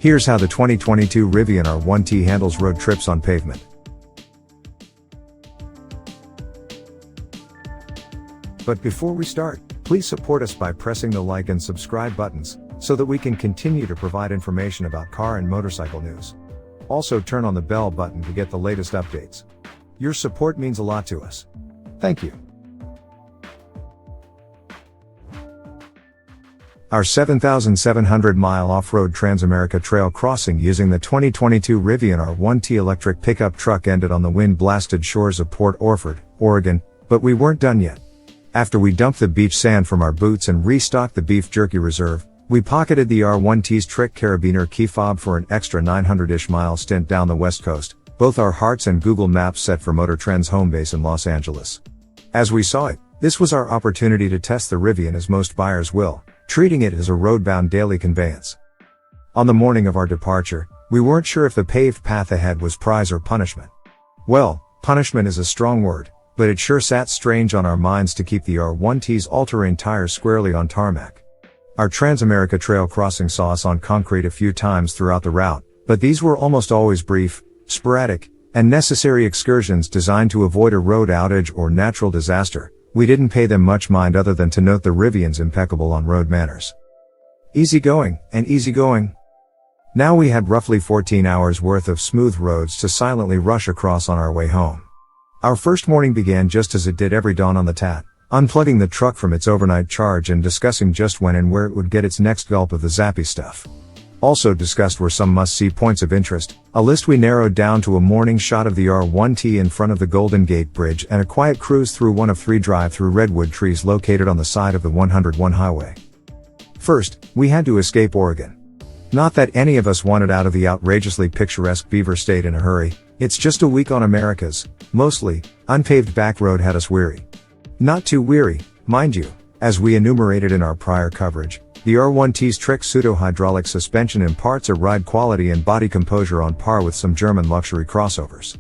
Here's how the 2022 Rivian R1T handles road trips on pavement. But before we start, please support us by pressing the like and subscribe buttons, so that we can continue to provide information about car and motorcycle news. Also turn on the bell button to get the latest updates. Your support means a lot to us. Thank you. Our 7,700-mile off-road Transamerica Trail crossing using the 2022 Rivian R1T electric pickup truck ended on the wind-blasted shores of Port Orford, Oregon, but we weren't done yet. After we dumped the beach sand from our boots and restocked the beef jerky reserve, we pocketed the R1T's trick carabiner keyfob for an extra 900-ish mile stint down the west coast, both our hearts and Google Maps set for MotorTrend's home base in Los Angeles. As we saw it, this was our opportunity to test the Rivian as most buyers will, treating it as a roadbound daily conveyance. On the morning of our departure, we weren't sure if the paved path ahead was prize or punishment. Well, punishment is a strong word, but it sure sat strange on our minds to keep the R1T's all-terrain tires squarely on tarmac. Our Transamerica Trail crossing saw us on concrete a few times throughout the route, but these were almost always brief, sporadic, and necessary excursions designed to avoid a road outage or natural disaster. We didn't pay them much mind other than to note the Rivian's impeccable on-road manners. Easygoing and easygoing. Now we had roughly 14 hours worth of smooth roads to silently rush across on our way home. Our first morning began just as it did every dawn on the TAT, unplugging the truck from its overnight charge and discussing just when and where it would get its next gulp of the zappy stuff. Also discussed were some must-see points of interest, a list we narrowed down to a morning shot of the R1T in front of the Golden Gate Bridge and a quiet cruise through one of 3 drive-through redwood trees located on the side of the 101 highway. First, we had to escape Oregon. Not that any of us wanted out of the outrageously picturesque Beaver State in a hurry, it's just a week on America's, mostly, unpaved back road had us weary. Not too weary, mind you, as we enumerated in our prior coverage. The R1T's trick pseudo-hydraulic suspension imparts a ride quality and body composure on par with some German luxury crossovers.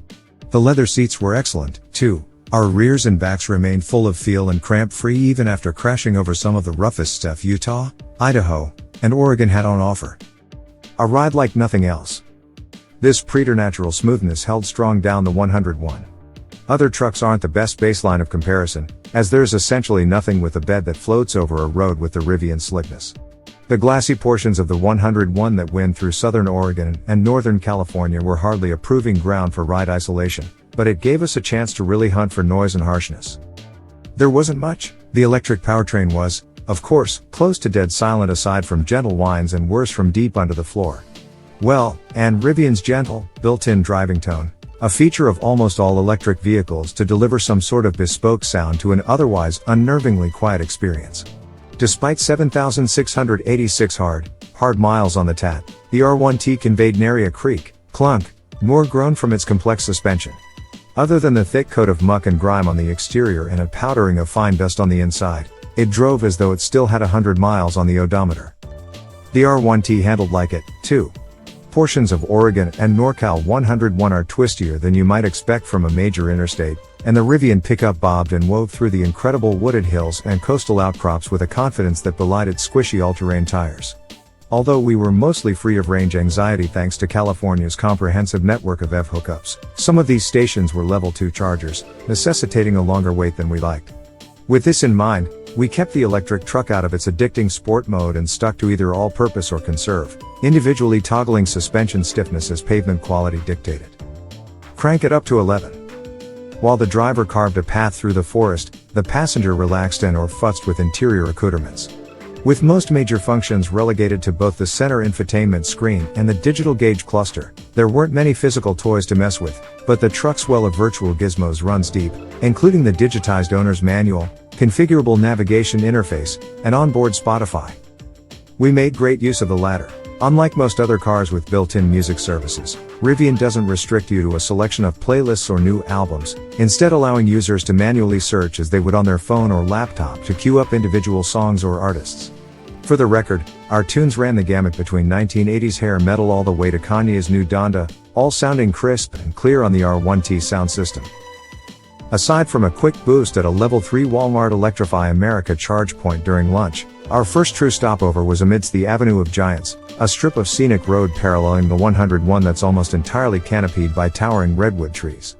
The leather seats were excellent, too. Our rears and backs remained full of feel and cramp-free even after crashing over some of the roughest stuff Utah, Idaho, and Oregon had on offer. A ride like nothing else. This preternatural smoothness held strong down the 101. Other trucks aren't the best baseline of comparison, as there's essentially nothing with a bed that floats over a road with the Rivian slickness. The glassy portions of the 101 that wind through southern Oregon and northern California were hardly a proving ground for ride isolation, but it gave us a chance to really hunt for noise and harshness. There wasn't much. The electric powertrain was, of course, close to dead silent aside from gentle whines and whirs from deep under the floor. Well, and Rivian's gentle, built-in driving tone, a feature of almost all electric vehicles to deliver some sort of bespoke sound to an otherwise unnervingly quiet experience. Despite 7,686 hard miles on the TAT, the R1T conveyed nary a creak, clunk, nor groan from its complex suspension. Other than the thick coat of muck and grime on the exterior and a powdering of fine dust on the inside, it drove as though it still had 100 miles on the odometer. The R1T handled like it, too. Portions of Oregon and NorCal 101 are twistier than you might expect from a major interstate, and the Rivian pickup bobbed and wove through the incredible wooded hills and coastal outcrops with a confidence that belied its squishy all-terrain tires. Although we were mostly free of range anxiety thanks to California's comprehensive network of EV hookups, some of these stations were level 2 chargers, necessitating a longer wait than we liked. With this in mind, we kept the electric truck out of its addicting sport mode and stuck to either all-purpose or conserve, individually toggling suspension stiffness as pavement quality dictated. Crank it up to 11. While the driver carved a path through the forest, the passenger relaxed and or futzed with interior accoutrements. With most major functions relegated to both the center infotainment screen and the digital gauge cluster, there weren't many physical toys to mess with, but the truck's well of virtual gizmos runs deep, including the digitized owner's manual, configurable navigation interface, and onboard Spotify. We made great use of the latter. Unlike most other cars with built-in music services, Rivian doesn't restrict you to a selection of playlists or new albums, instead allowing users to manually search as they would on their phone or laptop to queue up individual songs or artists. For the record, our tunes ran the gamut between 1980s hair metal all the way to Kanye's new Donda, all sounding crisp and clear on the R1T sound system. Aside from a quick boost at a level 3 Walmart Electrify America charge point during lunch, our first true stopover was amidst the avenue of giants, a strip of scenic road paralleling the 101 that's almost entirely canopied by towering redwood trees.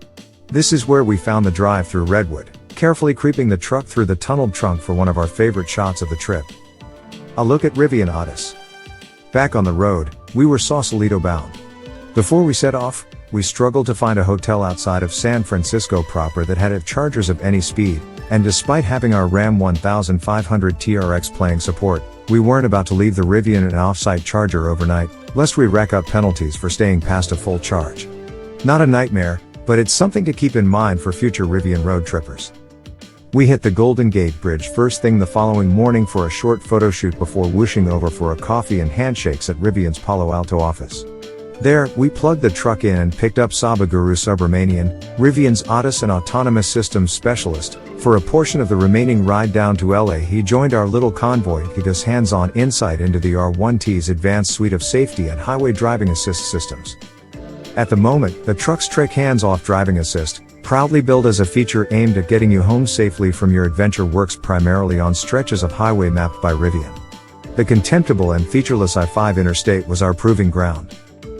This is where we found the drive through redwood, carefully creeping the truck through the tunneled trunk for one of our favorite shots of the trip. A look at Rivian R1T. Back on the road, we were Sausalito bound. Before we set off, we struggled to find a hotel outside of San Francisco proper that had chargers of any speed, and despite having our Ram 1500 TRX playing support, we weren't about to leave the Rivian an off-site charger overnight, lest we rack up penalties for staying past a full charge. Not a nightmare, but it's something to keep in mind for future Rivian road trippers. We hit the Golden Gate Bridge first thing the following morning for a short photo shoot before whooshing over for a coffee and handshakes at Rivian's Palo Alto office. There, we plugged the truck in and picked up Sabaguru Subramanian, Rivian's ADAS and Autonomous Systems Specialist. For a portion of the remaining ride down to LA, he joined our little convoy to give us hands-on insight into the R1T's advanced suite of safety and highway driving assist systems. At the moment, the truck's trick hands-off driving assist, proudly billed as a feature aimed at getting you home safely from your adventure, works primarily on stretches of highway mapped by Rivian. The contemptible and featureless I-5 interstate was our proving ground.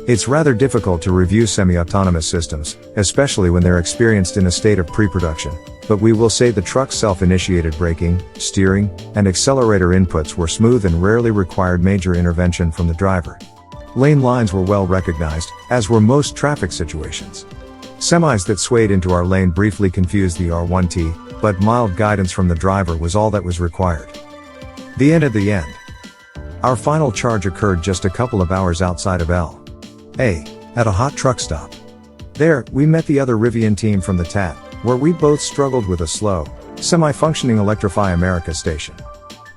It's rather difficult to review semi-autonomous systems, especially when they're experienced in a state of pre-production, but we will say the truck's self-initiated braking, steering, and accelerator inputs were smooth and rarely required major intervention from the driver. Lane lines were well recognized, as were most traffic situations. Semis that swayed into our lane briefly confused the R1T, but mild guidance from the driver was all that was required. The end of the end. Our final charge occurred just a couple of hours outside of LA, at a hot truck stop. There, we met the other Rivian team from the TAT, where we both struggled with a slow, semi-functioning Electrify America station.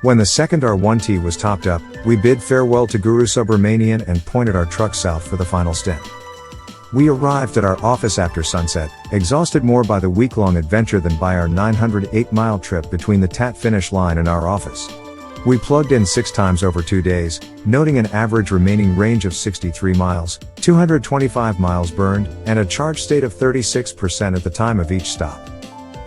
When the second R1T was topped up, we bid farewell to Guru Subramanian and pointed our truck south for the final stint. We arrived at our office after sunset, exhausted more by the week-long adventure than by our 908-mile trip between the TAT finish line and our office. We plugged in 6 times over 2 days, noting an average remaining range of 63 miles, 225 miles burned, and a charge state of 36% at the time of each stop.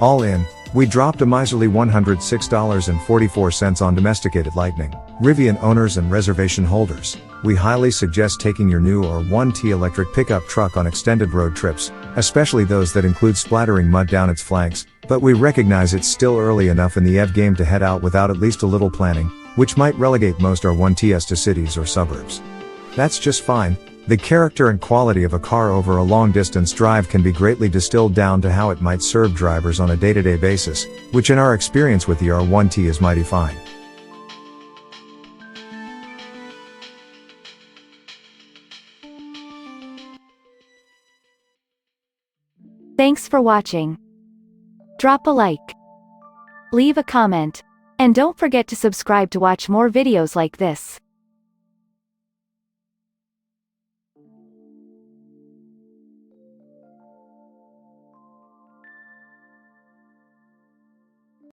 All in, we dropped a miserly $106.44 on domesticated Lightning. Rivian owners and reservation holders, we highly suggest taking your new R1T electric pickup truck on extended road trips, especially those that include splattering mud down its flanks, but we recognize it's still early enough in the EV game to head out without at least a little planning, which might relegate most R1Ts to cities or suburbs. That's just fine. The character and quality of a car over a long-distance drive can be greatly distilled down to how it might serve drivers on a day-to-day basis, which in our experience with the R1T is mighty fine. Thanks for watching. Drop a like, leave a comment, and don't forget to subscribe to watch more videos like this.